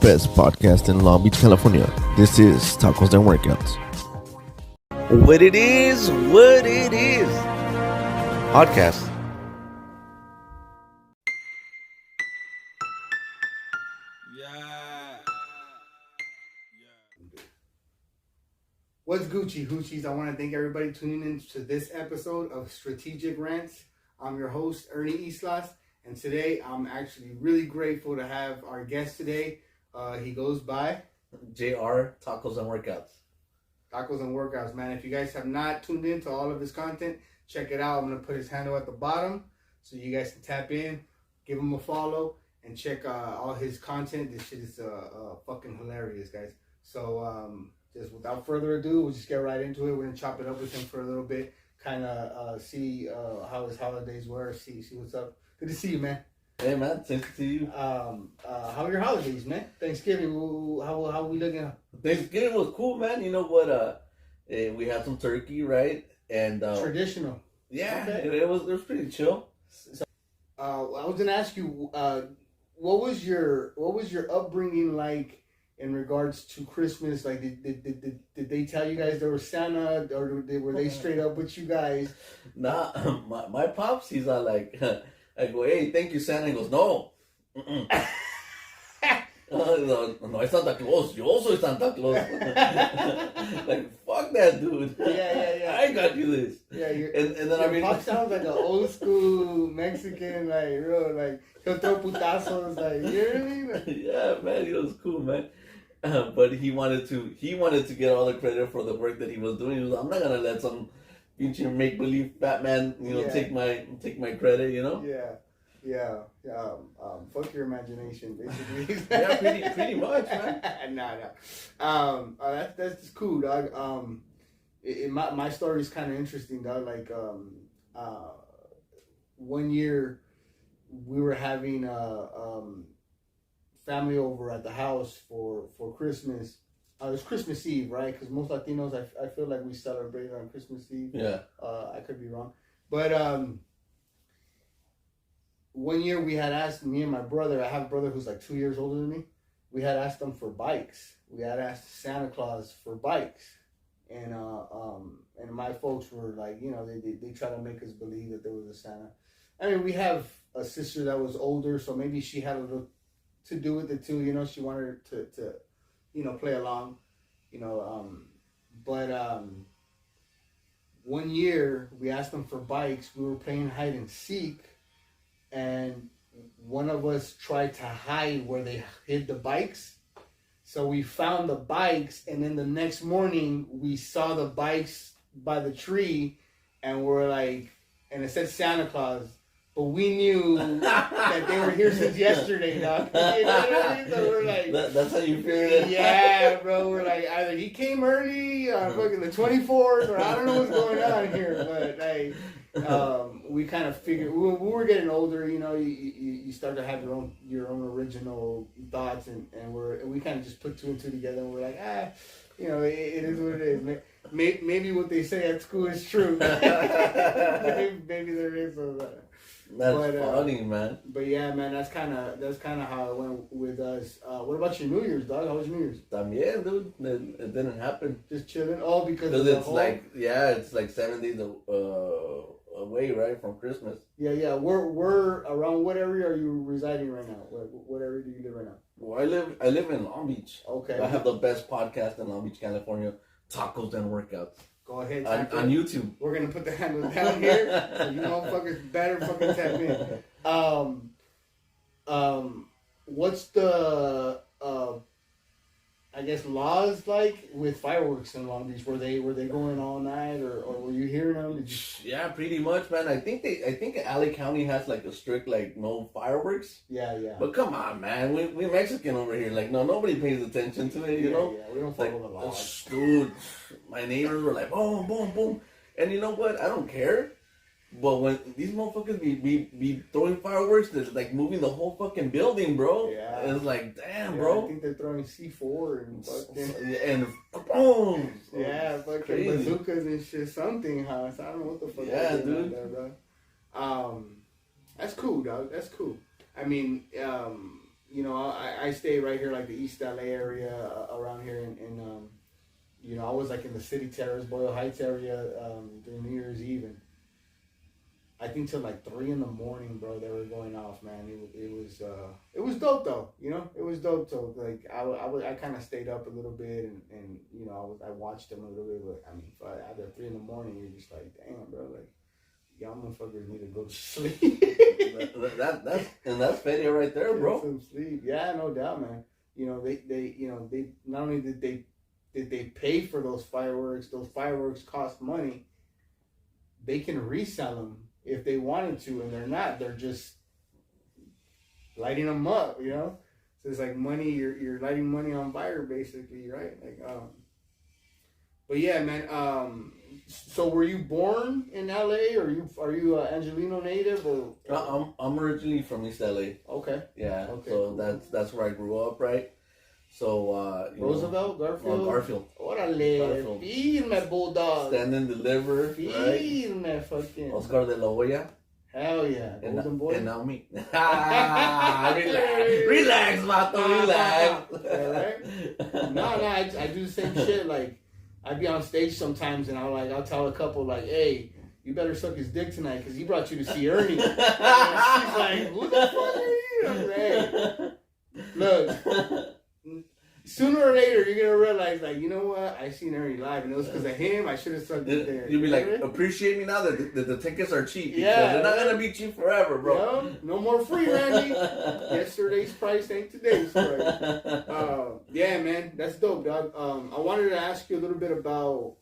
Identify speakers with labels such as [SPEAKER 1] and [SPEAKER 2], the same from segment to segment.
[SPEAKER 1] best podcast in Long Beach, California. This is Tacos and Workouts. What it is. Podcast.
[SPEAKER 2] What's Gucci Hoochies? I want to thank everybody tuning in to this episode of Strategic Rants. I'm your host, Ernie Islas, and today I'm actually really grateful to have our guest today. He goes by
[SPEAKER 3] JR Tacos and Workouts.
[SPEAKER 2] Tacos and Workouts, man. If you guys have not tuned in to all of his content, check it out. I'm going to put his handle at the bottom so you guys can tap in, give him a follow, and check all his content. This shit is fucking hilarious, guys. So, just without further ado, we'll just get right into it. We're gonna chop it up with him for a little bit, kind of see how his holidays were, see what's up. Good to see you, man.
[SPEAKER 3] Hey, man, thanks to see you.
[SPEAKER 2] How are your holidays, man? Thanksgiving, how we looking?
[SPEAKER 3] Thanksgiving was cool, man. You know what? We had some turkey, right? And
[SPEAKER 2] traditional.
[SPEAKER 3] Yeah,
[SPEAKER 2] okay.
[SPEAKER 3] it was pretty chill.
[SPEAKER 2] So, I was gonna ask you, what was your upbringing like? In regards to Christmas, like did they tell you guys there was Santa, or were they straight up with you guys?
[SPEAKER 3] Nah, my pops, he's all like, I go, hey, thank you, Santa. He goes, no. No, it's Santa Claus. Yo soy Santa Claus. Like, fuck that, dude.
[SPEAKER 2] Yeah.
[SPEAKER 3] I got you this.
[SPEAKER 2] Yeah,
[SPEAKER 3] and then
[SPEAKER 2] your pop sounds like an old school Mexican, like real, like he'll throw putazos, like, you know what I mean? Like,
[SPEAKER 3] yeah, man, he was cool, man. But he wanted to get all the credit for the work that he was doing. He was, I'm not gonna let some make believe Batman, take my credit,
[SPEAKER 2] Yeah. Fuck your imagination, basically.
[SPEAKER 3] Yeah, pretty much, man.
[SPEAKER 2] Nah. That's just cool, dog. My story is kind of interesting, dog. Like, one year we were having family over at the house for Christmas. It was Christmas Eve, right? Because most Latinos, I feel like we celebrate on Christmas Eve.
[SPEAKER 3] Yeah.
[SPEAKER 2] I could be wrong. But one year we had asked me and my brother, I have a brother who's like 2 years older than me. We had asked them for bikes. We had asked Santa Claus for bikes. And my folks were like, they try to make us believe that there was a Santa. I mean, we have a sister that was older, so maybe she had a little to do with it too, she wanted to play along, but one year we asked them for bikes. We were playing hide and seek, and one of us tried to hide where they hid the bikes, so we found the bikes, and then the next morning we saw the bikes by the tree, and we're like, and it said Santa Claus. But we knew that they were here since yesterday, dog. You know what I mean? So we're like...
[SPEAKER 3] That's how you figured it?
[SPEAKER 2] Yeah, bro. We're like, either he came early on fucking the 24th, or I don't know what's going on here. But, like, we kind of figured... When we were getting older, you start to have your own original thoughts, and we kind of just put two and two together, and we're like, it is what it is. Maybe what they say at school is true. maybe there is a...
[SPEAKER 3] That's funny, man.
[SPEAKER 2] But yeah, man, that's kind of how it went with us. What about your New Year's, dog? How was your New Year's?
[SPEAKER 3] También, dude. It didn't happen.
[SPEAKER 2] Just chilling. Oh, because of the whole...
[SPEAKER 3] it's like 7 days away, right, from Christmas.
[SPEAKER 2] Yeah. We're around. What area are you residing right now? What area do you live right now?
[SPEAKER 3] Well, I live in Long Beach.
[SPEAKER 2] Okay.
[SPEAKER 3] I have the best podcast in Long Beach, California, Tacos and Workouts.
[SPEAKER 2] Go ahead.
[SPEAKER 3] On YouTube.
[SPEAKER 2] We're going to put the handle down here. So you motherfuckers better fucking tap in. What's the, I guess, laws like with fireworks in Long Beach? Were they going all night, or were you hearing them?
[SPEAKER 3] Yeah, pretty much, man. I think LA County has like a strict, like, no fireworks.
[SPEAKER 2] Yeah.
[SPEAKER 3] But come on, man. We Mexican over here. Like, no, nobody pays attention to it, you know?
[SPEAKER 2] Yeah, we don't follow the laws.
[SPEAKER 3] Dude, my neighbors were like, boom, boom, boom. And you know what? I don't care. But when these motherfuckers be throwing fireworks, that's like moving the whole fucking building, bro.
[SPEAKER 2] Yeah.
[SPEAKER 3] And it's like, damn, bro.
[SPEAKER 2] I think they're throwing C4 and fucking...
[SPEAKER 3] And boom.
[SPEAKER 2] Yeah, fucking bazookas and shit. Something, huh? So I don't know what the fuck.
[SPEAKER 3] Yeah, dude.
[SPEAKER 2] There, bro. That's cool, dog. That's cool. I mean, you know, I stay right here, like the East LA area around here, and you know, I was like in the City Terrace, Boyle Heights area during New Year's Eve, and I think till like 3 in the morning, bro. They were going off, man. It was dope though, you know. It was dope. So like I kind of stayed up a little bit, and you know I watched them a little bit. But I mean, after 3 in the morning, you're just like, damn, bro, like y'all motherfuckers need to go to sleep.
[SPEAKER 3] that's failure right there, bro.
[SPEAKER 2] Some sleep, yeah, no doubt, man. You know they not only did they pay for those fireworks cost money. They can resell them if they wanted to, and they're not. They're just lighting them up, you know. So it's like money. You're lighting money on fire, basically, right? Like, but yeah, man. So were you born in LA, or are you Angelino native, or?
[SPEAKER 3] I'm originally from East LA.
[SPEAKER 2] Okay.
[SPEAKER 3] Yeah.
[SPEAKER 2] Okay.
[SPEAKER 3] So that's where I grew up, right? So
[SPEAKER 2] Roosevelt, Garfield.
[SPEAKER 3] Garfield.
[SPEAKER 2] Órale,
[SPEAKER 3] Garfield.
[SPEAKER 2] Firme, bulldog.
[SPEAKER 3] Stand and deliver, right?
[SPEAKER 2] Firme, fucking.
[SPEAKER 3] Oscar de la Hoya.
[SPEAKER 2] Hell yeah, Golden Boy.
[SPEAKER 3] And now me. Relax, vato, relax.
[SPEAKER 2] Yeah, right? No, I do the same shit. Like, I'd be on stage sometimes, and I'll tell a couple like, "Hey, you better suck his dick tonight, because he brought you to see Ernie." And she's like, "Who the fuck are you?" I'm like, "Hey, look." Sooner or later, you're gonna realize, like, you know what? I seen Ernie live, and it was because of him. I should have sucked it there.
[SPEAKER 3] You'll be like, appreciate me now that the tickets are cheap.
[SPEAKER 2] Yeah,
[SPEAKER 3] they're not gonna be cheap forever, bro.
[SPEAKER 2] No, no more free, Randy. Yesterday's price ain't today's price. Yeah, man, that's dope, dog. I wanted to ask you a little bit about.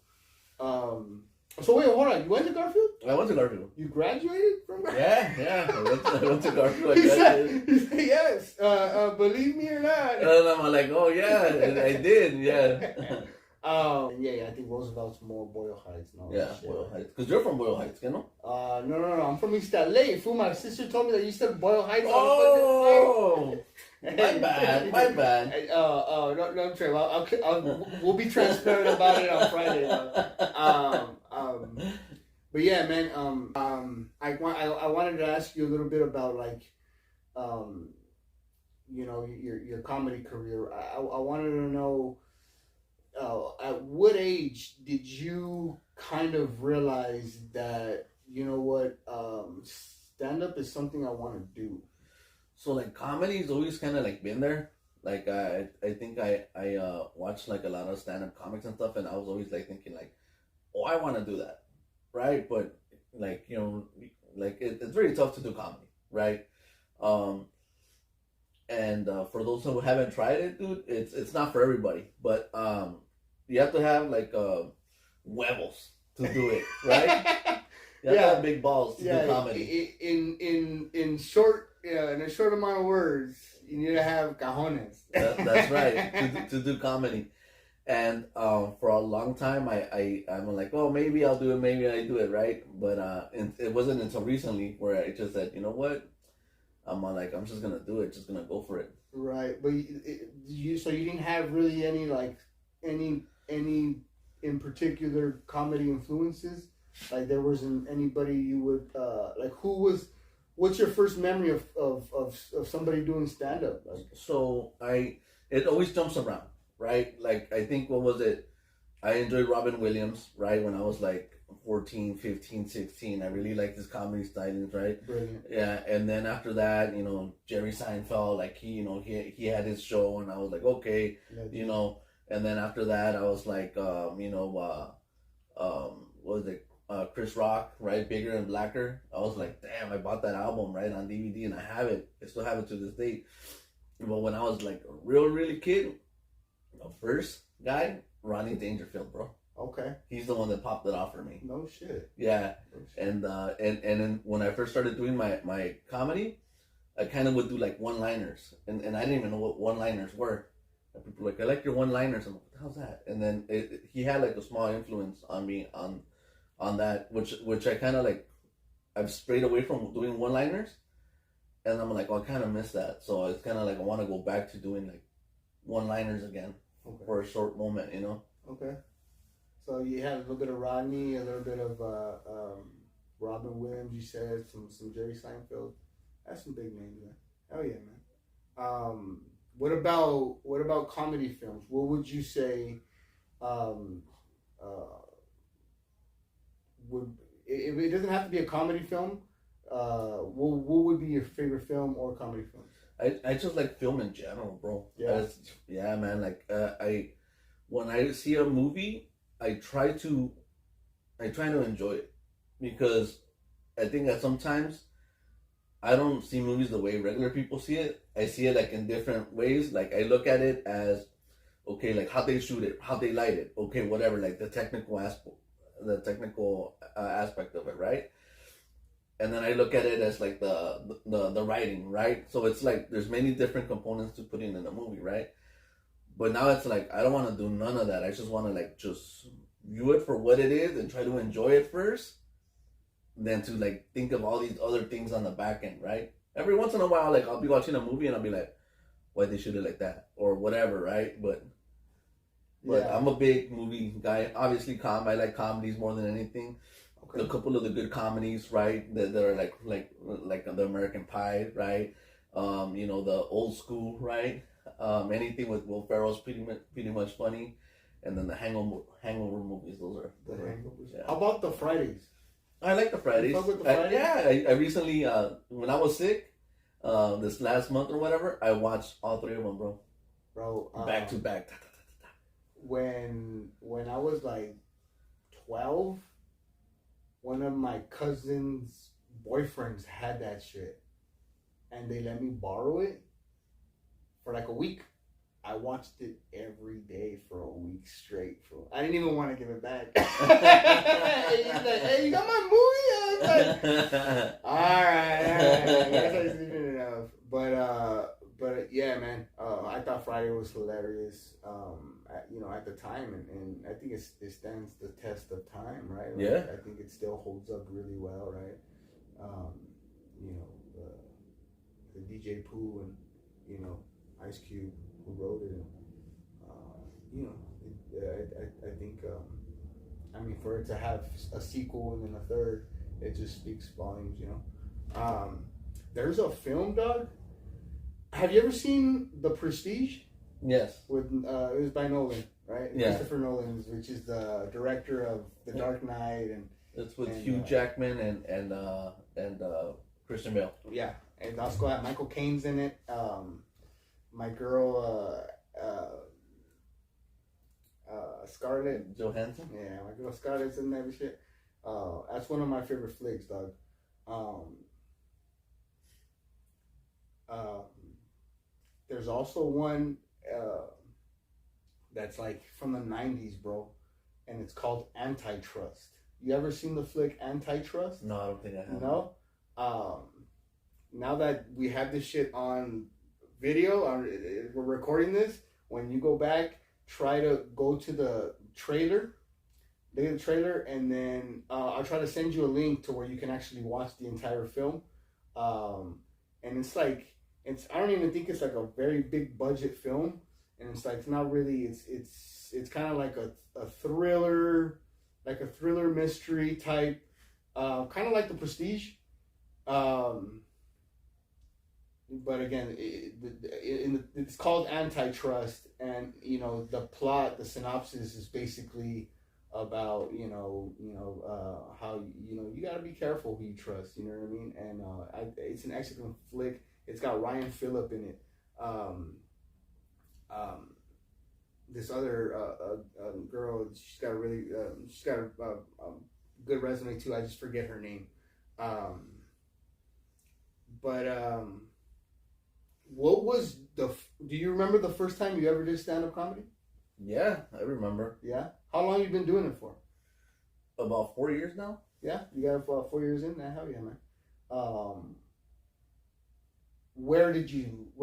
[SPEAKER 2] So wait, hold on. You went to Garfield?
[SPEAKER 3] I went to Garfield.
[SPEAKER 2] You graduated from Garfield?
[SPEAKER 3] Yeah. I went to Garfield.
[SPEAKER 2] He said, yes. Believe me or not.
[SPEAKER 3] And I'm like, oh yeah, I did, yeah.
[SPEAKER 2] Yeah, I think Roosevelt's more Boyle Heights. No,
[SPEAKER 3] yeah, Boyle Heights. Because you're from Boyle Heights, you know?
[SPEAKER 2] No. I'm from East LA. Fool, my sister told me that you said Boyle Heights.
[SPEAKER 3] Oh, my bad.
[SPEAKER 2] No, Trey. We'll be transparent about it on Friday. But yeah, man. I wanted to ask you a little bit about, like, you know, your comedy career. I wanted to know, at what age did you kind of realize that, you know what, stand up is something I want to do?
[SPEAKER 3] So like comedy's always kind of like been there. Like I think I watched like a lot of stand up comics and stuff, and I was always like thinking like, oh, I want to do that, right? But like, you know, like it's very tough to do comedy, right? And for those who haven't tried it, dude, it's not for everybody. But you have to have like huevos to do it, right? You have to have big balls to do comedy.
[SPEAKER 2] In short, in a short amount of words, you need to have cojones.
[SPEAKER 3] That's right, to do comedy. And for a long time, I'm like, oh, maybe I'll do it, maybe I do it, right? But it wasn't until recently where I just said, you know what? I'm just gonna do it, just gonna go for it.
[SPEAKER 2] Right, but you didn't have really any like any in particular comedy influences. Like there wasn't anybody you would like. What's your first memory of somebody doing stand up? Like,
[SPEAKER 3] so it always jumps around, right? Like I think what was it? I enjoyed Robin Williams, right? When I was like 14, 15, 16. I really liked his comedy stylings, right?
[SPEAKER 2] Brilliant.
[SPEAKER 3] Yeah, and then after that, you know, Jerry Seinfeld, like he had his show, and I was like, okay, you know. And then after that, I was like, what was it? Chris Rock, right? Bigger and Blacker. I was like, damn, I bought that album, right, on DVD, and I have it. I still have it to this day. But when I was like a really kid, the first guy, Ronnie Dangerfield, bro.
[SPEAKER 2] Okay.
[SPEAKER 3] He's the one that popped it off for me.
[SPEAKER 2] No shit.
[SPEAKER 3] Yeah.
[SPEAKER 2] No shit.
[SPEAKER 3] And then when I first started doing my comedy, I kind of would do like one-liners, and I didn't even know what one-liners were. And people were like, I like your one-liners. I'm like, what the hell's that? And then he had like a small influence on me on that, which I kind of like, I've strayed away from doing one-liners, and I'm like, oh, I kind of miss that. So it's kind of like I want to go back to doing like one-liners again for a short moment, you know?
[SPEAKER 2] Okay. So you had a little bit of Rodney, a little bit of Robin Williams. You said some Jerry Seinfeld. That's some big names, man. Hell yeah, man. What about comedy films? What would you say? Um, would it doesn't have to be a comedy film? What would be your favorite film or comedy film?
[SPEAKER 3] I just like film in general, bro.
[SPEAKER 2] Yeah.
[SPEAKER 3] Yeah, man. Like I when I see a movie, I try to enjoy it because I think that sometimes I don't see movies the way regular people see it. I see it like in different ways. Like I look at it as okay, like how they shoot it, how they light it, okay, whatever, like the technical aspect of it, right? And then I look at it as like the writing, right? So it's like there's many different components to putting in a movie, right? But now it's like I don't want to do none of that. I just want to like just view it for what it is and try to enjoy it first, than to like think of all these other things on the back end, right? Every once in a while, like I'll be watching a movie and I'll be like, why they shoot it like that or whatever, right? But
[SPEAKER 2] Yeah.
[SPEAKER 3] I'm a big movie guy. Obviously, I like comedies more than anything.
[SPEAKER 2] Okay.
[SPEAKER 3] A couple of the good comedies, right? That are like the American Pie, right? The old school, right? Anything with Will Ferrell's pretty much funny, and then the Hangover movies.
[SPEAKER 2] The Hangovers.
[SPEAKER 3] Yeah.
[SPEAKER 2] How about the Fridays?
[SPEAKER 3] I like the Fridays.
[SPEAKER 2] You fuck with the Fridays?
[SPEAKER 3] Yeah, I recently when I was sick, this last month or whatever, I watched all three of them, bro.
[SPEAKER 2] Bro,
[SPEAKER 3] Back to back.
[SPEAKER 2] when I was like 12, one of my cousin's boyfriends had that shit, and they let me borrow it for like a week. I watched it every day for a week straight. I didn't even want to give it back. He's like, "Hey, you got my movie?" I was like, all right. I guess I sleeping enough. But yeah, man. I thought Friday was hilarious. At the time, and I think it stands the test of time, right? Like,
[SPEAKER 3] Yeah.
[SPEAKER 2] I think it still holds up really well, right? You know, the DJ Pooh and Ice Cube who wrote it, and I think for it to have a sequel and then a third, it just speaks volumes, There's a film, dog. Have you ever seen The Prestige?
[SPEAKER 3] Yes.
[SPEAKER 2] With it was by Nolan, right?
[SPEAKER 3] Yeah.
[SPEAKER 2] Christopher Nolan, which is the director of The Dark Knight, and
[SPEAKER 3] it's with Hugh Jackman and Christian Bale.
[SPEAKER 2] Yeah, and also got Michael Caine's in it. My girl, Scarlett
[SPEAKER 3] Johansson.
[SPEAKER 2] Yeah, my girl Scarlett's in that shit. That's one of my favorite flicks, dog. There's also one that's like from the 90s, bro, and it's called Antitrust. You ever seen the flick Antitrust?
[SPEAKER 3] No, I don't think I have.
[SPEAKER 2] No? Now that we have this shit on video, we're recording this, when you go back, try to go to the trailer, look at the trailer, and then I'll try to send you a link to where you can actually watch the entire film. And it's like, I don't even think it's like a very big budget film, and it's like, it's not really, it's kind of like a thriller, like a thriller mystery type, kind of like The Prestige. But again, it's called Antitrust, and the plot, the synopsis is basically about how you got to be careful who you trust. You know what I mean? And it's an excellent flick. It's got Ryan Phillip in it. This other girl, she's got a good resume too. I just forget her name. What was do you remember the first time you ever did stand-up comedy?
[SPEAKER 3] Yeah, I remember.
[SPEAKER 2] Yeah? How long you been doing it for?
[SPEAKER 3] About 4 years now.
[SPEAKER 2] Yeah? You got it 4 years in? Hell yeah, man. Where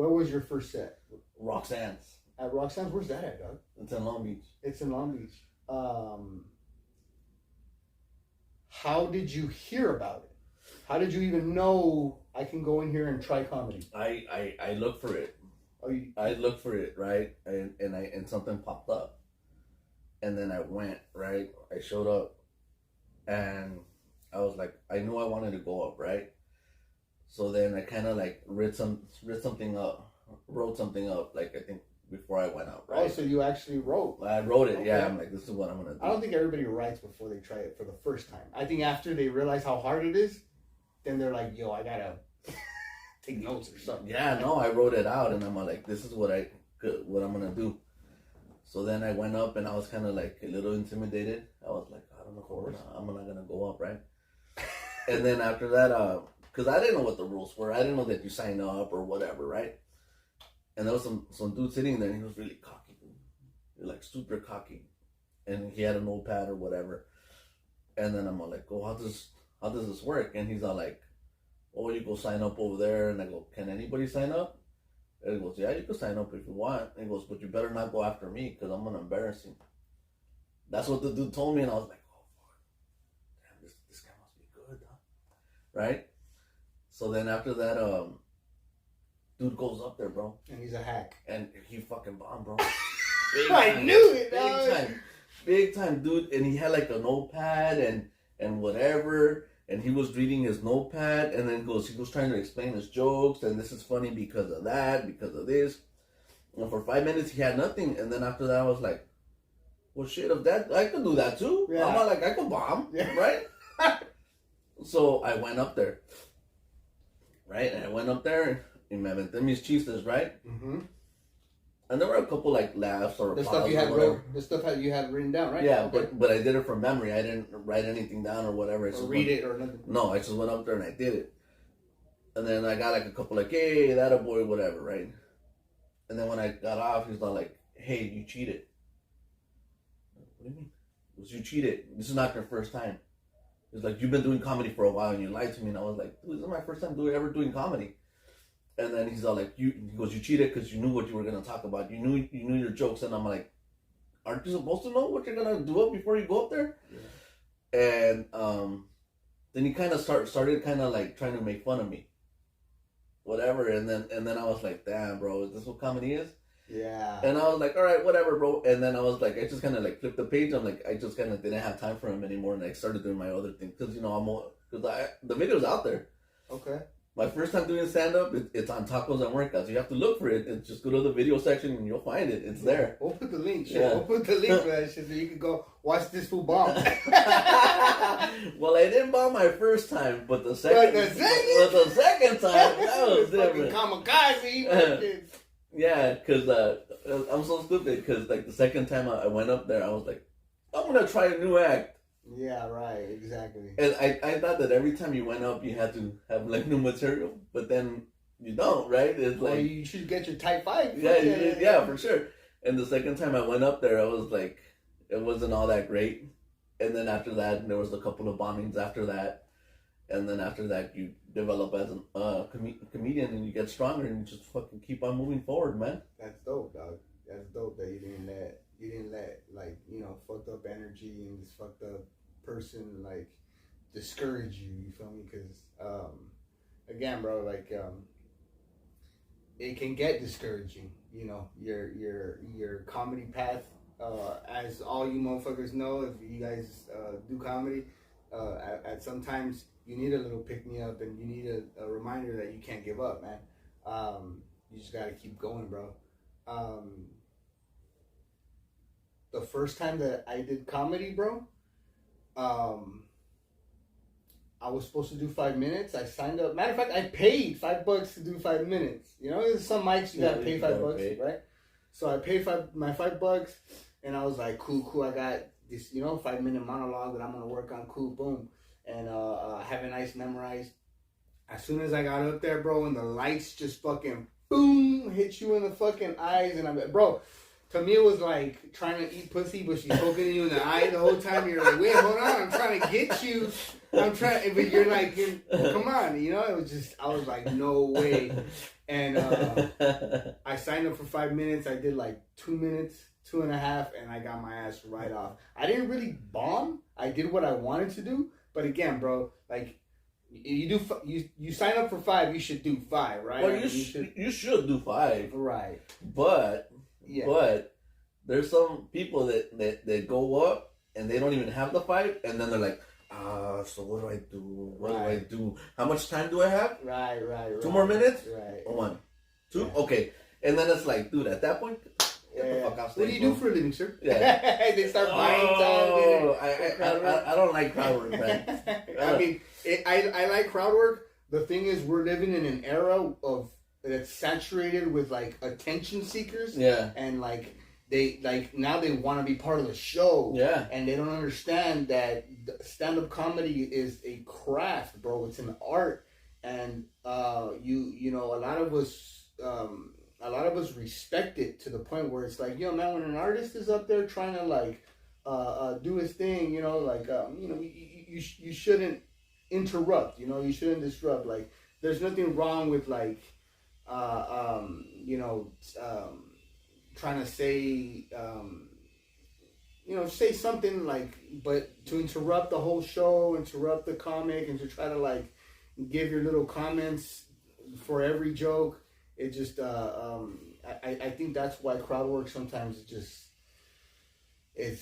[SPEAKER 2] was your first set?
[SPEAKER 3] Roxanne's.
[SPEAKER 2] At Roxanne's? Where's that at, dog?
[SPEAKER 3] It's in Long Beach.
[SPEAKER 2] It's in Long Beach. How did you hear about it? How did you even know I can go in here and try comedy?
[SPEAKER 3] I looked for it.
[SPEAKER 2] Oh,
[SPEAKER 3] I looked for it, right? And something popped up. And then I went, right? I showed up and I was like, I knew I wanted to go up, right? So then I kind of like read something up wrote something up, like I think before I went out.
[SPEAKER 2] Oh,
[SPEAKER 3] Right.
[SPEAKER 2] so you actually wrote?
[SPEAKER 3] I wrote it. Yeah,
[SPEAKER 2] Okay.
[SPEAKER 3] I'm like, this is what I'm gonna do.
[SPEAKER 2] I don't think everybody writes before they try it for the first time. I think after they realize how hard it is, then they're like, yo, I gotta take notes or something.
[SPEAKER 3] Yeah, no, I wrote it out, and I'm like, this is what I'm gonna do. So then I went up, and I was kind of like a little intimidated. I was like, I don't know if I'm not gonna go up, right? And then after that, because I didn't know what the rules were. I didn't know that you sign up or whatever, right? And there was some dude sitting there, and he was really cocky, like super cocky, and he had a notepad or whatever. And then I'm all like, oh, how does this work? And he's all like, oh, you go sign up over there. And I go, can anybody sign up? And he goes, yeah, you can sign up if you want. And he goes, but you better not go after me because I'm going to embarrass you. That's what the dude told me. And I was like, oh, fuck. Damn, this guy must be good, huh? Right? So then after that, dude goes up there, bro.
[SPEAKER 2] And he's a hack.
[SPEAKER 3] And he fucking bombed, bro.
[SPEAKER 2] I knew it,
[SPEAKER 3] Big
[SPEAKER 2] dog.
[SPEAKER 3] time. Big time, dude. And he had like a notepad and whatever. And he was reading his notepad, and then he was trying to explain his jokes, and this is funny because of that, because of this. And for 5 minutes, he had nothing. And then after that, I was like, well, shit, if that, I could do that too.
[SPEAKER 2] Yeah.
[SPEAKER 3] I'm not like, I could bomb,
[SPEAKER 2] Yeah.
[SPEAKER 3] right? So I went up there, right? And I went up there, and me aventé mis chistes, right?
[SPEAKER 2] Mm-hmm.
[SPEAKER 3] And there were a couple like laughs or
[SPEAKER 2] The
[SPEAKER 3] applause
[SPEAKER 2] stuff you
[SPEAKER 3] or
[SPEAKER 2] had
[SPEAKER 3] whatever.
[SPEAKER 2] the stuff that you had written down, right?
[SPEAKER 3] Yeah,
[SPEAKER 2] Okay.
[SPEAKER 3] but I did it from memory. I didn't write anything down or whatever. I
[SPEAKER 2] Or
[SPEAKER 3] just
[SPEAKER 2] read
[SPEAKER 3] went,
[SPEAKER 2] it or nothing.
[SPEAKER 3] No, I just went up there and I did it. And then I got like a couple like, hey, that a boy, whatever, right? And then when I got off, he's not like, hey, you cheated. What do you mean? Because you cheated. This is not your first time. It's like, you've been doing comedy for a while and you lied to me. And I was like, dude, this is my first time ever doing comedy. And then he's all like, he goes, you cheated because you knew what you were going to talk about. You knew your jokes. And I'm like, aren't you supposed to know what you're going to do up before you go up there? Yeah. And then he kind of started kind of like trying to make fun of me. Whatever. And then I was like, damn, bro, is this what comedy is?
[SPEAKER 2] Yeah.
[SPEAKER 3] And I was like, all right, whatever, bro. And then I was like, I just kind of like flipped the page. I'm like, I just kind of didn't have time for him anymore. And I started doing my other thing. Because, the video's out there.
[SPEAKER 2] Okay.
[SPEAKER 3] My first time doing stand-up, it's on Tacos and Workouts. You have to look for it. It's just go to the video section and you'll find it. It's there.
[SPEAKER 2] We'll put the link. Shit.
[SPEAKER 3] Yeah.
[SPEAKER 2] We'll put the link for that shit so you can go watch this fool bomb.
[SPEAKER 3] Well, I didn't bomb my first time, but the second time, that was different.
[SPEAKER 2] Kamikaze.
[SPEAKER 3] Yeah, because I'm so stupid. Because like the second time I went up there, I was like, I'm gonna try a new act.
[SPEAKER 2] Yeah, right, exactly.
[SPEAKER 3] And I thought that every time you went up, you had to have like new material, but then you don't, right? It's
[SPEAKER 2] Well,
[SPEAKER 3] like
[SPEAKER 2] you should get your type 5.
[SPEAKER 3] yeah, for sure. And the second time I went up there, I was like, it wasn't all that great. And then after that, there was a couple of bombings after that. And then after that, you develop as a comedian and you get stronger and you just fucking keep on moving forward, man.
[SPEAKER 2] That's dope, dog. That's dope that you didn't let like, fucked up energy and this fucked up person like discourage you. You feel me? Because again, bro, like it can get discouraging. Your comedy path. As all you motherfuckers know, if you guys do comedy, at sometimes you need a little pick me up and you need a reminder that you can't give up, man. You just gotta keep going, bro. The first time that I did comedy, bro, I was supposed to do 5 minutes. I signed up. Matter of fact, I paid $5 to do 5 minutes. There's some mics you gotta pay $5, right? So I paid my $5, and I was like, cool. I got this, 5-minute monologue that I'm gonna work on. Cool, boom, and have it nice memorized. As soon as I got up there, bro, and the lights just fucking boom hit you in the fucking eyes, and I'm like, bro. To me, it was like trying to eat pussy, but she's poking you in the eye the whole time. You're like, wait, hold on, I'm trying to get you. But you're like, come on, It was just, I was like, no way. And I signed up for 5 minutes. I did like 2 minutes, 2.5, and I got my ass right off. I didn't really bomb. I did what I wanted to do. But again, bro, like, you sign up for 5, you should do 5, right?
[SPEAKER 3] Well, you should do 5.
[SPEAKER 2] Right.
[SPEAKER 3] But there's some people that go up and they don't even have the 5, and then they're like, so what do I do? What do I do? How much time do I have?
[SPEAKER 2] Right.
[SPEAKER 3] 2 more minutes?
[SPEAKER 2] Right.
[SPEAKER 3] 1. 2?
[SPEAKER 2] Yeah.
[SPEAKER 3] Okay. And then it's like, dude, at that point, get the fuck off stage.
[SPEAKER 2] What do you do for a living, sir?
[SPEAKER 3] Yeah.
[SPEAKER 2] They start buying
[SPEAKER 3] Oh,
[SPEAKER 2] stuff.
[SPEAKER 3] I don't like crowd work, man.
[SPEAKER 2] I mean, I like crowd work. The thing is, we're living in an era of that's saturated with like attention seekers.
[SPEAKER 3] Yeah.
[SPEAKER 2] And like now they want to be part of the show.
[SPEAKER 3] Yeah.
[SPEAKER 2] And they don't understand that stand-up comedy is a craft, bro. It's an art, and you know, a lot of us respect it to the point where it's like, yo, man, when an artist is up there trying to like do his thing, you know, like you know, you shouldn't interrupt, you know, you shouldn't disrupt. Like, there's nothing wrong with like you know, trying to say you know, say something like, but to interrupt the whole show, interrupt the comic, and to try to like give your little comments for every joke, it just I think that's why crowd work sometimes it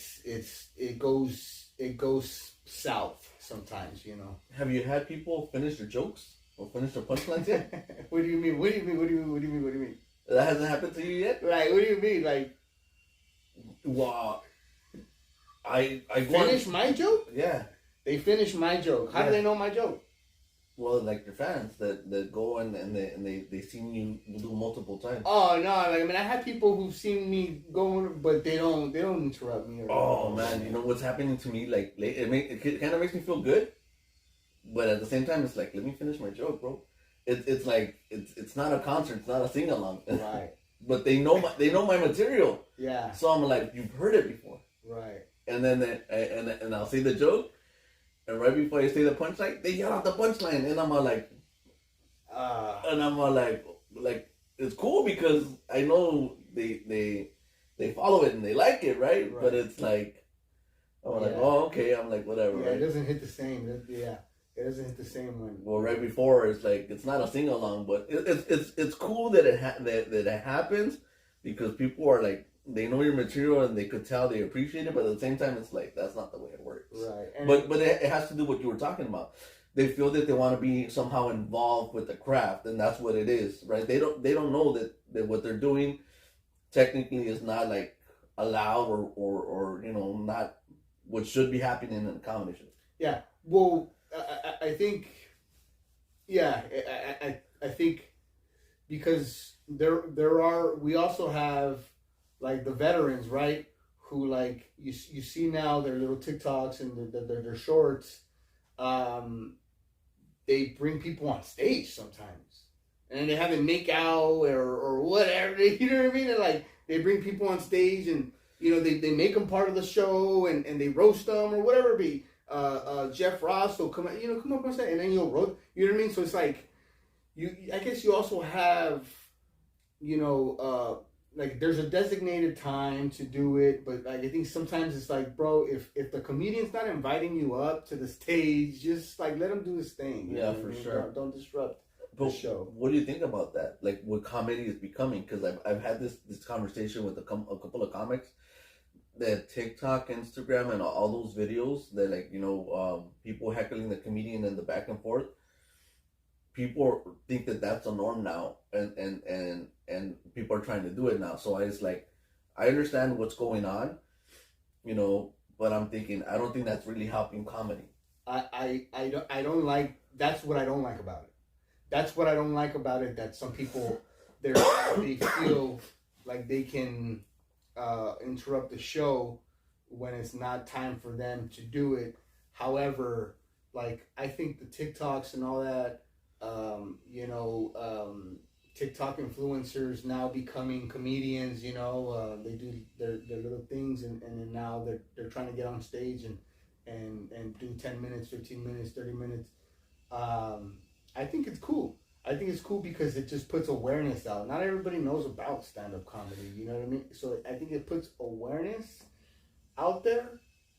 [SPEAKER 2] goes south sometimes, you know.
[SPEAKER 3] Have you had people finish their jokes or finish their punchlines yet?
[SPEAKER 2] What do you mean? What do you mean?
[SPEAKER 3] That hasn't happened to you yet?
[SPEAKER 2] Like, what do you mean? Like,
[SPEAKER 3] wow. I
[SPEAKER 2] finish my joke?
[SPEAKER 3] Yeah.
[SPEAKER 2] They finish my joke. How do they know my joke?
[SPEAKER 3] Well, like your fans that go and they seen you do multiple times.
[SPEAKER 2] Oh no! Like, I mean, I have people who've seen me going, but they don't interrupt me.
[SPEAKER 3] Oh man, you know what's happening to me? Like, it kind of makes me feel good, but at the same time, it's like, let me finish my joke, bro. It's like it's not a concert, it's not a sing along,
[SPEAKER 2] right?
[SPEAKER 3] But they know my material.
[SPEAKER 2] Yeah.
[SPEAKER 3] So I'm like, you've heard it before,
[SPEAKER 2] right?
[SPEAKER 3] And then and I'll say the joke. And right before I say the punchline, they yell out the punchline, and I'm all like, it's cool because I know they follow it and they like it, right? But it's like, I'm like, oh, okay. I'm like, whatever.
[SPEAKER 2] Yeah,
[SPEAKER 3] right?
[SPEAKER 2] it doesn't hit the same. It doesn't hit the same one.
[SPEAKER 3] Well, right before it's like it's not a sing along, but it's cool that that it happens because people are like, they know your material and they could tell they appreciate it, but at the same time, it's like, that's not the way it works.
[SPEAKER 2] Right. And
[SPEAKER 3] but it has to do with what you were talking about. They feel that they want to be somehow involved with the craft, and that's what it is, right? They don't know that what they're doing technically is not like allowed or you know, not what should be happening in a comedy show. Yeah.
[SPEAKER 2] Well, I think, yeah, I think because we also have like the veterans, right? Who, like, you see now their little TikToks and their shorts. They bring people on stage sometimes, and they have them make out or whatever. You know what I mean? And like, they bring people on stage, and you know, they make them part of the show, and they roast them or whatever it be. Jeff Ross will come up on stage, and then you'll roast. You know what I mean? So it's like, I guess you also have, you know, like, there's a designated time to do it, but like, I think sometimes it's like, bro, if the comedian's not inviting you up to the stage, just like, let him do his thing.
[SPEAKER 3] Yeah, for sure.
[SPEAKER 2] Don't disrupt the show.
[SPEAKER 3] What do you think about that? Like, what comedy is becoming? Because I've had this conversation with a couple of comics that TikTok, Instagram, and all those videos that, like, you know, people heckling the comedian and the back and forth. People think that that's a norm now, and people are trying to do it now. So I understand what's going on, you know, but I'm thinking, I don't think that's really helping comedy.
[SPEAKER 2] I don't like, that's what I don't like about it. That's what I don't like about it, that some people, they feel like they can interrupt the show when it's not time for them to do it. However, like, I think the TikToks and all that, you know, TikTok influencers now becoming comedians, you know, they do their little things, and then now they're trying to get on stage and do 10 minutes, 15 minutes, 30 minutes. I think it's cool. I think it's cool because it just puts awareness out. Not everybody knows about stand-up comedy, you know what I mean? So I think it puts awareness out there.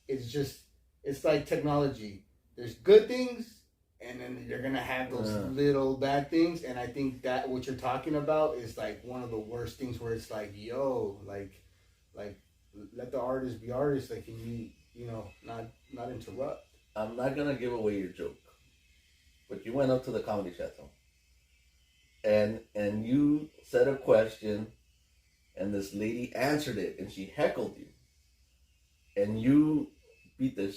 [SPEAKER 2] It's like technology. There's good things, and then you're going to have those little bad things. And I think that what you're talking about is like one of the worst things, where it's like, yo, like let the artist be artists. Like, can you know, not interrupt.
[SPEAKER 3] I'm not going to give away your joke, but you went up to the Comedy Chateau. and you said a question, and this lady answered it, and she heckled you, and you beat the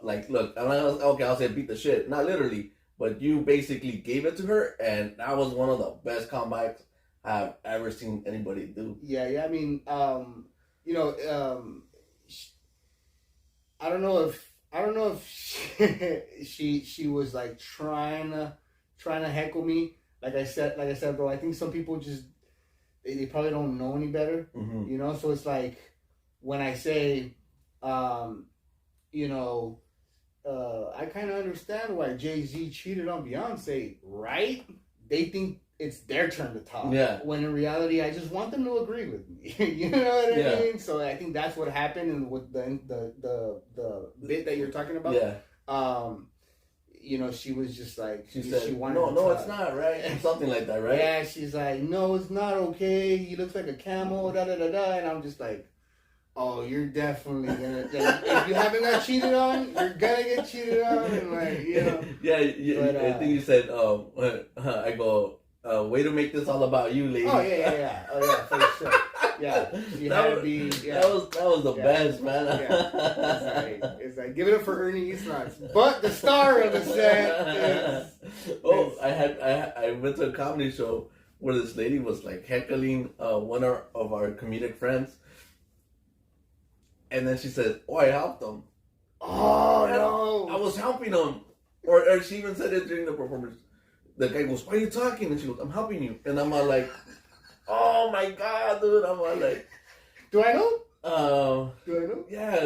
[SPEAKER 3] like, look, okay, I'll say beat the shit, not literally, but you basically gave it to her, and that was one of the best comebacks I've ever seen anybody do.
[SPEAKER 2] Yeah. I mean, you know, I don't know if she was like trying to heckle me. Like I said, bro. I think some people just they probably don't know any better,
[SPEAKER 3] Mm-hmm.
[SPEAKER 2] you know. So it's like when I say, you know, I kind of understand why Jay-Z cheated on Beyonce, right? They think it's their turn to talk.
[SPEAKER 3] Yeah.
[SPEAKER 2] When in reality, I just want them to agree with me. You know what I mean? So I think that's what happened, and with the bit that you're talking about.
[SPEAKER 3] Yeah.
[SPEAKER 2] You know, she was just like
[SPEAKER 3] She said,
[SPEAKER 2] she wanted
[SPEAKER 3] no,
[SPEAKER 2] to
[SPEAKER 3] no,
[SPEAKER 2] talk.
[SPEAKER 3] it's not, right? Something like that, right?
[SPEAKER 2] Yeah, she's like, no, it's not okay. He looks like a camel, da da da da. And I'm just like, oh, you're definitely gonna. Like, if you haven't got cheated on, you're gonna get cheated on, and like, you know.
[SPEAKER 3] Yeah,
[SPEAKER 2] But,
[SPEAKER 3] I think you said, I go, way to make this all about you, lady.
[SPEAKER 2] Oh yeah. Oh yeah, for sure. Yeah, she had to be. Yeah.
[SPEAKER 3] That was the best, man.
[SPEAKER 2] Yeah, it's like give it up for Ernie Eastnuts, but the star of the set is.
[SPEAKER 3] I went to a comedy show where this lady was like heckling one of our comedic friends, and then she said, "Oh, I helped them."
[SPEAKER 2] Oh no!
[SPEAKER 3] I was helping them, or she even said it during the performance. The guy goes, "Why are you talking?" And she goes, "I'm helping you." And I'm all like, "Oh my god, dude!" I'm all like,
[SPEAKER 2] "Do I know?
[SPEAKER 3] Do
[SPEAKER 2] I know?
[SPEAKER 3] Yeah,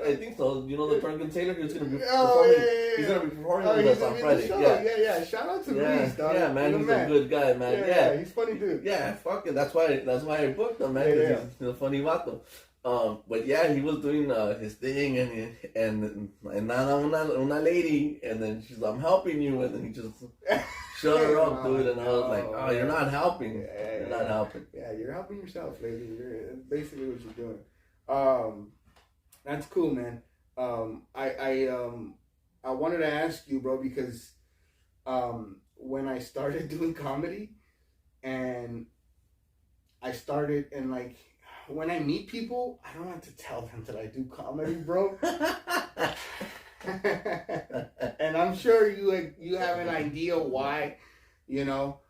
[SPEAKER 3] I think so. You know the drunken sailor who's gonna be performing.
[SPEAKER 2] Yeah.
[SPEAKER 3] He's gonna be performing with us on Friday.
[SPEAKER 2] Yeah. Shout out to Reese, dog.
[SPEAKER 3] Yeah, man, he's a good guy, man.
[SPEAKER 2] Yeah, he's funny dude.
[SPEAKER 3] Yeah, fuck it. That's why I booked him, man.
[SPEAKER 2] Yeah.
[SPEAKER 3] He's a funny vato. But yeah, he was doing his thing, and una lady, and then she's like, "I'm helping you," and then he just shut her up, dude. And I was like, "Oh, you're not helping. You're not helping."
[SPEAKER 2] Yeah, you're helping yourself, lady. That's basically what you're doing. That's cool, man. I wanted to ask you, bro, because when I started doing comedy, and I started and like. When I meet people, I don't have to tell them that I do comedy, bro. And I'm sure you have an idea why, you know.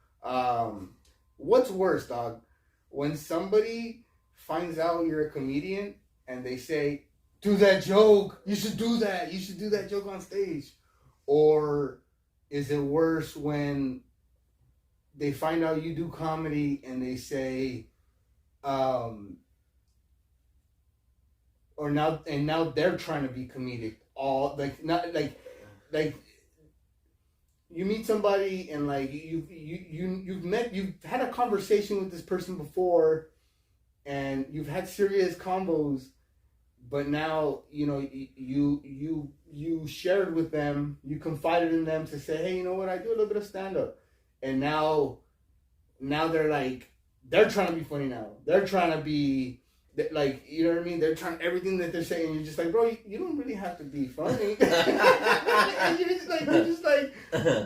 [SPEAKER 2] What's worse, dog? When somebody finds out you're a comedian and they say, "Do that joke. You should do that. You should do that joke on stage." Or is it worse when they find out you do comedy and they say, or now they're trying to be comedic. All like not like you meet somebody and like you've had a conversation with this person before, and you've had serious combos, but now you know you shared with them, you confided in them to say, hey, you know what, I do a little bit of stand up, and now they're like they're trying to be funny now. They're trying to be. Like, you know what I mean? They're trying everything that they're saying. You're just like, bro, you don't really have to be funny. And you're just like.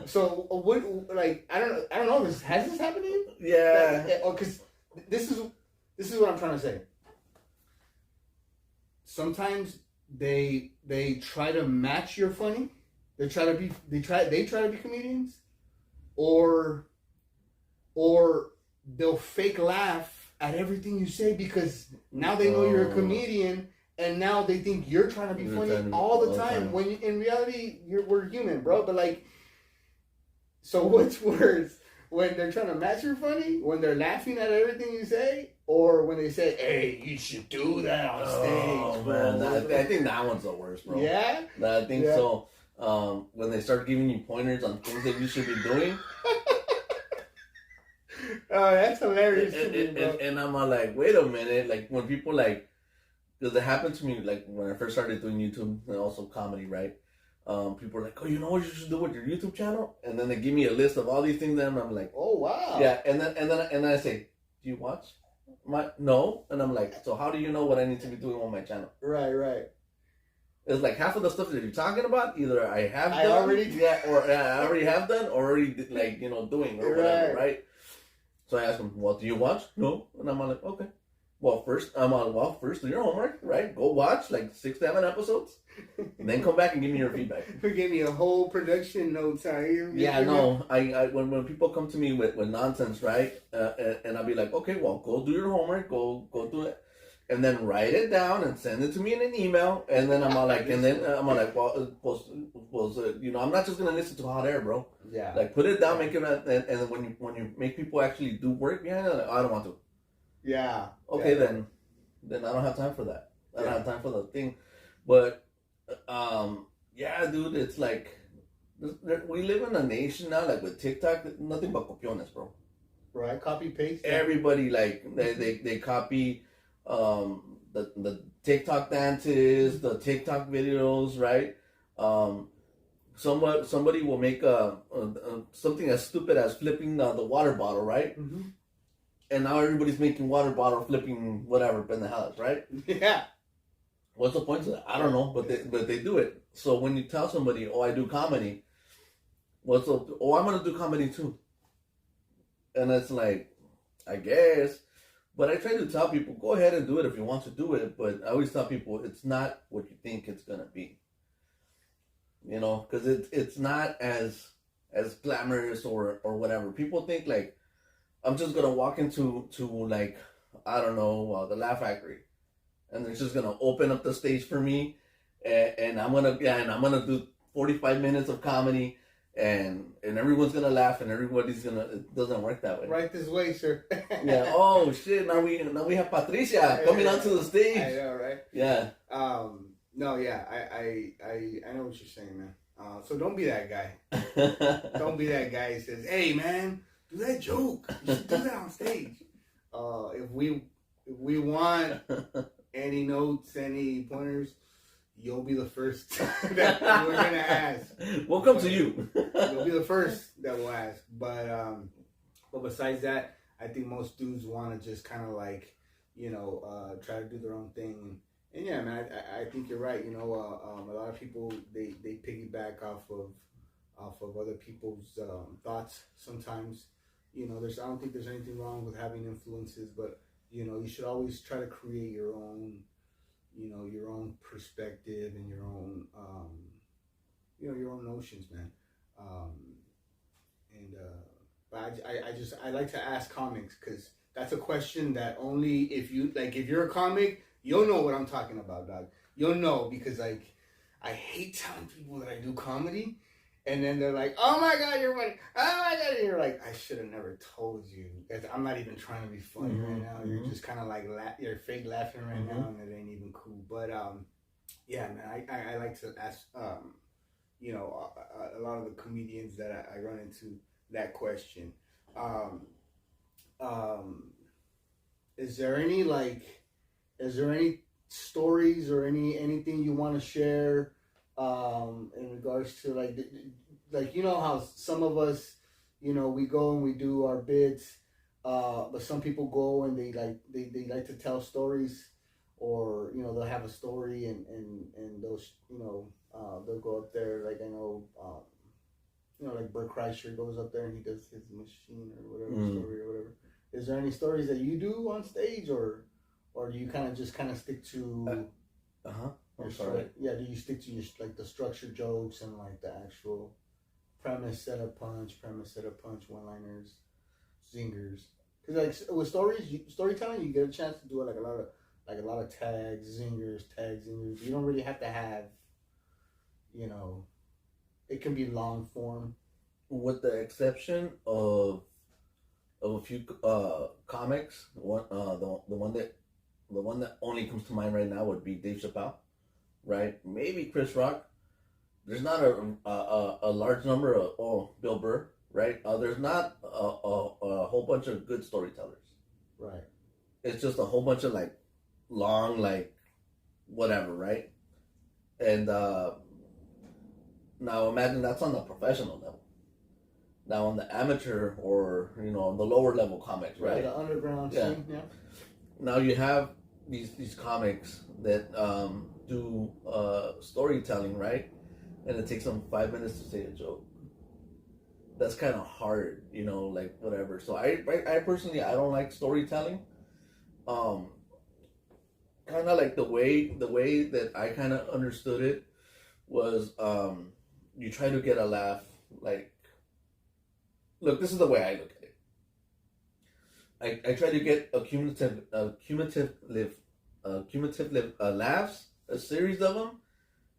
[SPEAKER 2] So what? Like, I don't know. Has this happened to you?
[SPEAKER 3] Yeah.
[SPEAKER 2] Because this is what I'm trying to say. Sometimes they try to match your funny. They try to be comedians, or they'll fake laugh at everything you say because now they know you're a comedian, and now they think you're trying to be funny all the time. When in reality, we're human, bro. But like, so what's worse? When they're trying to match your funny, when they're laughing at everything you say, or when they say, "Hey, you should do that on stage."
[SPEAKER 3] Oh man, I think that one's the worst, bro.
[SPEAKER 2] Yeah,
[SPEAKER 3] I think so. When they start giving you pointers on things that you should be doing.
[SPEAKER 2] Oh, that's hilarious to me, bro.
[SPEAKER 3] And I'm all like, wait a minute, like when people like, because it happened to me like when I first started doing YouTube and also comedy, right? People are like, oh, you know what you should do with your YouTube channel? And then they give me a list of all these things, and I'm like,
[SPEAKER 2] oh wow,
[SPEAKER 3] yeah. And then I say, do you watch no? And I'm like, so how do you know what I need to be doing on my channel?
[SPEAKER 2] Right.
[SPEAKER 3] It's like half of the stuff that you're talking about, either I have done, I already have done, or already like doing or whatever, right? So I ask them, well, do you watch? No, and I'm like, okay. Well, first do your homework, right? Go watch like 6-7 episodes, and then come back and give me your feedback.
[SPEAKER 2] Give me a whole production notes out here.
[SPEAKER 3] Yeah, no, I when people come to me with nonsense, right? And I'll be like, okay, well, go do your homework, go do it. And then write it down and send it to me in an email. And then I'm all like, well, I'm not just gonna listen to hot air, bro.
[SPEAKER 2] Yeah.
[SPEAKER 3] Like, put it down, make it, and when you make people actually do work behind it, like, I don't want to.
[SPEAKER 2] Yeah.
[SPEAKER 3] Okay, then I don't have time for that. I don't have time for the thing. But, yeah, dude, it's like we live in a nation now, like with TikTok, nothing but copiones, bro.
[SPEAKER 2] Right, copy paste.
[SPEAKER 3] Everybody like they copy. The TikTok dances, the TikTok videos, right? Somebody will make something as stupid as flipping the water bottle, right?
[SPEAKER 2] Mm-hmm.
[SPEAKER 3] And now everybody's making water bottle flipping whatever in the house, right?
[SPEAKER 2] Yeah.
[SPEAKER 3] What's the point of that? I don't know, but they do it. So when you tell somebody, "Oh, I do comedy," I'm gonna do comedy too, and it's like, I guess. But I try to tell people, go ahead and do it if you want to do it. But I always tell people, it's not what you think it's gonna be. Because it's not as glamorous or whatever. People think like I'm just gonna walk into like, I don't know, the Laugh Factory, and they're just gonna open up the stage for me, and I'm gonna do 45 minutes of comedy. And everyone's gonna laugh, and everybody's gonna. It doesn't work that way.
[SPEAKER 2] Right this way, sir.
[SPEAKER 3] Yeah. Oh shit! Now we have Patricia coming onto the stage.
[SPEAKER 2] I know, right?
[SPEAKER 3] Yeah.
[SPEAKER 2] No, yeah. I know what you're saying, man. So don't be that guy. Don't be that guy who says, "Hey, man, do that joke. You should do that on stage." If we want any notes, any pointers, you'll be the first that we're gonna ask.
[SPEAKER 3] We'll come to you.
[SPEAKER 2] You'll be the first that we'll ask. But besides that, I think most dudes want to just kind of like, try to do their own thing. And yeah, man, I think you're right. A lot of people they piggyback off of other people's thoughts sometimes. I don't think there's anything wrong with having influences, but you should always try to create your own. Your own perspective and your own, your own notions, man. But I like to ask comics because that's a question that only if you're a comic, you'll know what I'm talking about, dog. You'll know because I hate telling people that I do comedy. And then they're like, "Oh my God, you're funny! Oh my God!" And you're like, "I should have never told you. I'm not even trying to be funny right now. You're just kind of like you're fake laughing right now, and it ain't even cool." But yeah, man, I like to ask, a lot of the comedians that I run into that question. Is there any stories or anything you want to share? In regards to like how some of us, we go and we do our bits, but some people go and they like to tell stories, or they'll have a story and those they'll go up there, like I know like Bert Kreischer goes up there and he does his machine or whatever story or whatever. Is there any stories that you do on stage, or do you kind of stick to?
[SPEAKER 3] I'm sorry.
[SPEAKER 2] Yeah, do you stick to your the structured jokes and like the actual premise, setup, punch, one-liners, zingers? Because like with storytelling, you get a chance to do a lot of tags, zingers. You don't really have to have, it can be long form.
[SPEAKER 3] With the exception of a few comics, the one that only comes to mind right now would be Dave Chappelle. Right, maybe Chris Rock. There's not a large number of Bill Burr. Right, there's not a whole bunch of good storytellers.
[SPEAKER 2] Right,
[SPEAKER 3] it's just a whole bunch of like long whatever. Right, and now imagine that's on the professional level. Now on the amateur or on the lower level comics, right?
[SPEAKER 2] The underground scene, yeah.
[SPEAKER 3] Now you have these comics that do storytelling, right? And it takes them 5 minutes to say a joke. That's kind of hard, like whatever. So I personally I don't like storytelling. Um, Kind of like the way that I kind of understood it was you try to get a laugh. Like, look, this is the way I look at it. I try to get a cumulative laughs, a series of them,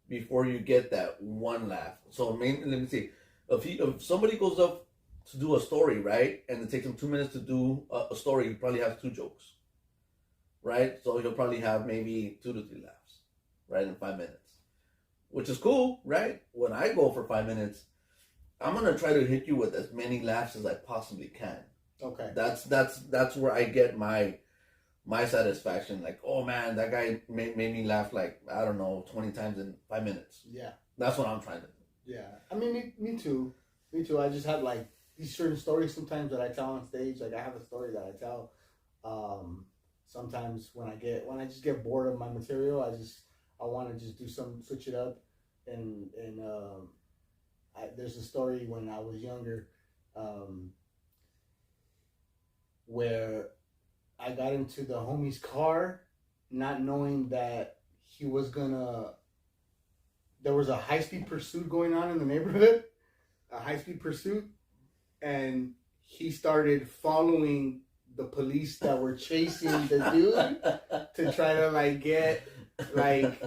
[SPEAKER 3] before you get that one laugh. So let me see, if somebody goes up to do a story, right, and it takes him 2 minutes to do a story, he probably has two jokes, right? So you'll probably have maybe 2 to 3 laughs, right, in 5 minutes, which is cool, right? When I go for 5 minutes, I'm gonna try to hit you with as many laughs as I possibly can.
[SPEAKER 2] Okay.
[SPEAKER 3] That's where I get my satisfaction. Like, oh man, that guy made me laugh like, I don't know, 20 times in 5 minutes.
[SPEAKER 2] Yeah.
[SPEAKER 3] That's what I'm trying to do.
[SPEAKER 2] Yeah. I mean, me too. Me too. I just have like these certain stories sometimes that I tell on stage. Like I have a story that I tell. Sometimes when I just get bored of my material, I want to just switch it up, and there's a story when I was younger, where I got into the homie's car, not knowing that there was a high-speed pursuit going on in the neighborhood, a high-speed pursuit, and he started following the police that were chasing the dude to try to like get like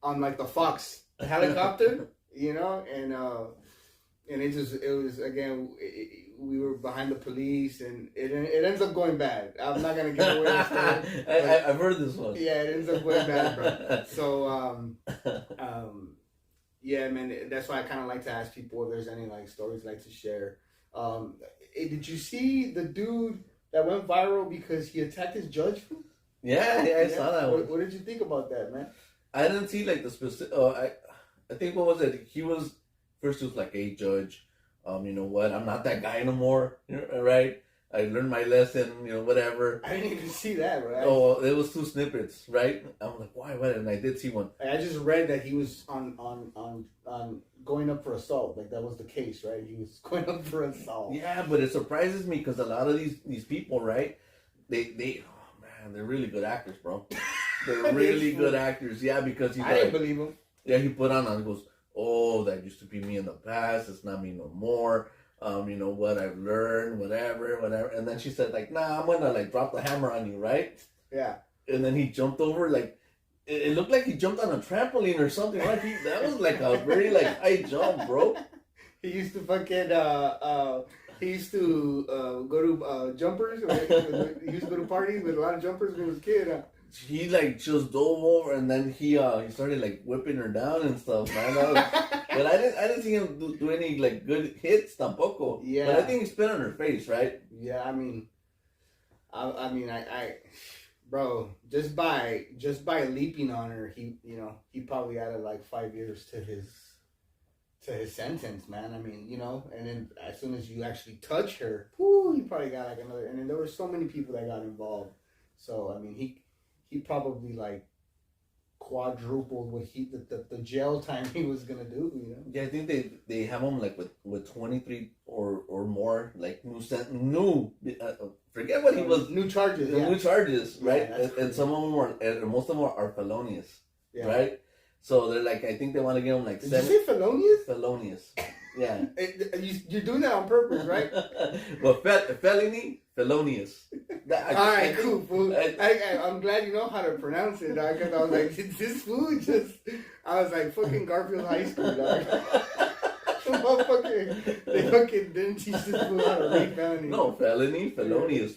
[SPEAKER 2] on like the Fox helicopter, and it was again we were behind the police, and it ends up going bad. I'm not gonna give away the story.
[SPEAKER 3] I've heard this one.
[SPEAKER 2] Yeah, it ends up going bad, bro. So yeah, man, that's why I kind of like to ask people if there's any like stories like to share. Did you see the dude that went viral because he attacked his judge?
[SPEAKER 3] Yeah, I saw that one.
[SPEAKER 2] What did you think about that, man?
[SPEAKER 3] I didn't see like the specific. I think what was it? He was like, "Hey, judge, you know what? I'm not that guy no more. Right? I learned my lesson. Whatever."
[SPEAKER 2] I didn't even see that, right?
[SPEAKER 3] Oh, it was 2 snippets, right? I'm like, why? What? And I did see one.
[SPEAKER 2] I just read that he was on going up for assault. Like that was the case, right? He was going up for assault.
[SPEAKER 3] Yeah, but it surprises me because a lot of these people, right? They oh man, they're really good actors, bro. They're really good actors. Yeah, because
[SPEAKER 2] I didn't believe him.
[SPEAKER 3] Yeah, he put on and goes, "Oh, that used to be me in the past. It's not me no more. You know what? I've learned, whatever." And then she said, like, "Nah, I'm gonna like drop the hammer on you, right?"
[SPEAKER 2] Yeah.
[SPEAKER 3] And then he jumped over, like, it looked like he jumped on a trampoline or something. Like that was like a very like high jump, bro.
[SPEAKER 2] He used to fucking he used to go to jumpers. He used to go to parties with a lot of jumpers when he was a kid.
[SPEAKER 3] He like just dove over, and then he started like whipping her down and stuff, man. But I didn't see him do any like good hits tampoco.
[SPEAKER 2] Yeah.
[SPEAKER 3] But I think he spit on her face, right?
[SPEAKER 2] Yeah, I mean, bro, just by leaping on her, he probably added like 5 years to his sentence, man. I mean, and then as soon as you actually touch her, whoo, he probably got like another. And then there were so many people that got involved. So I mean, he probably like quadrupled what the jail time he was gonna do.
[SPEAKER 3] Yeah, I think they have him like with 23 or more like new forget what he was
[SPEAKER 2] new charges. Yeah.
[SPEAKER 3] New charges, right?
[SPEAKER 2] Yeah,
[SPEAKER 3] and some of them are, and most of them are felonious,
[SPEAKER 2] yeah.
[SPEAKER 3] Right? So they're like, I think they want to give him like
[SPEAKER 2] Did you say felonious?
[SPEAKER 3] Felonious. Yeah.
[SPEAKER 2] You're doing that on purpose, right?
[SPEAKER 3] Well, felony, felonious.
[SPEAKER 2] Alright, cool, fool. I'm glad you know how to pronounce it, dog, because I was like, this fool just... I was like, fucking Garfield High School, dog. They fucking didn't teach this fool how to read felony.
[SPEAKER 3] No, felonious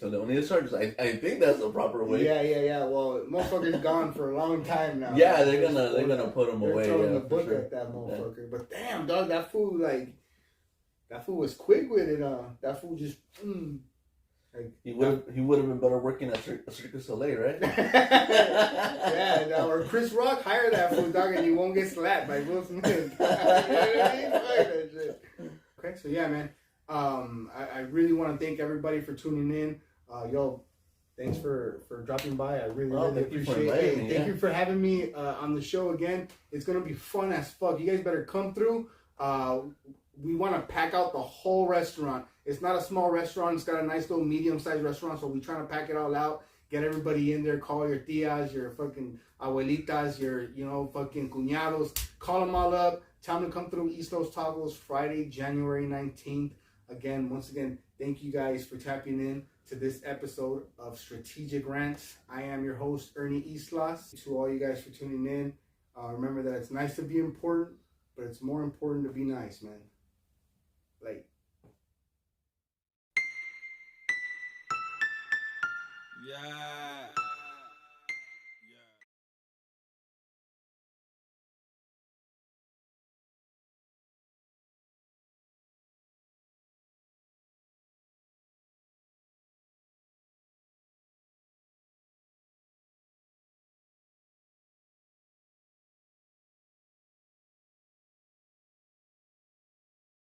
[SPEAKER 3] charges. I think that's the proper way.
[SPEAKER 2] Yeah. Well, motherfucker's gone for a long time now.
[SPEAKER 3] Yeah, they're gonna put him away.
[SPEAKER 2] They're throwing the book at that motherfucker. Yeah. But damn, dog, that fool was quick with it. That fool just.
[SPEAKER 3] He would have been better working at Cirque du Soleil, right?
[SPEAKER 2] Yeah, or Chris Rock, hire that fool, dog, and you won't get slapped by Will Smith. You know what I mean? Fuck that shit. Okay, so yeah, man. I really want to thank everybody for tuning in. Yo, thanks for dropping by. I really
[SPEAKER 3] Thank you for
[SPEAKER 2] appreciate it.
[SPEAKER 3] inviting me,
[SPEAKER 2] Thank you for having me on the show again. It's gonna be fun as fuck. You guys better come through. We want to pack out the whole restaurant. It's not a small restaurant. It's got a nice little medium-sized restaurant, so we're trying to pack it all out. Get everybody in there. Call your tias, your fucking abuelitas, your, fucking cuñados. Call them all up. Tell them to come through East Los Tacos Friday, January 19th. Once again, thank you guys for tapping in to this episode of Strategic Rants. I am your host, Ernie Islas. To all you guys for tuning in, remember that it's nice to be important, but it's more important to be nice, man. Like,
[SPEAKER 4] yeah.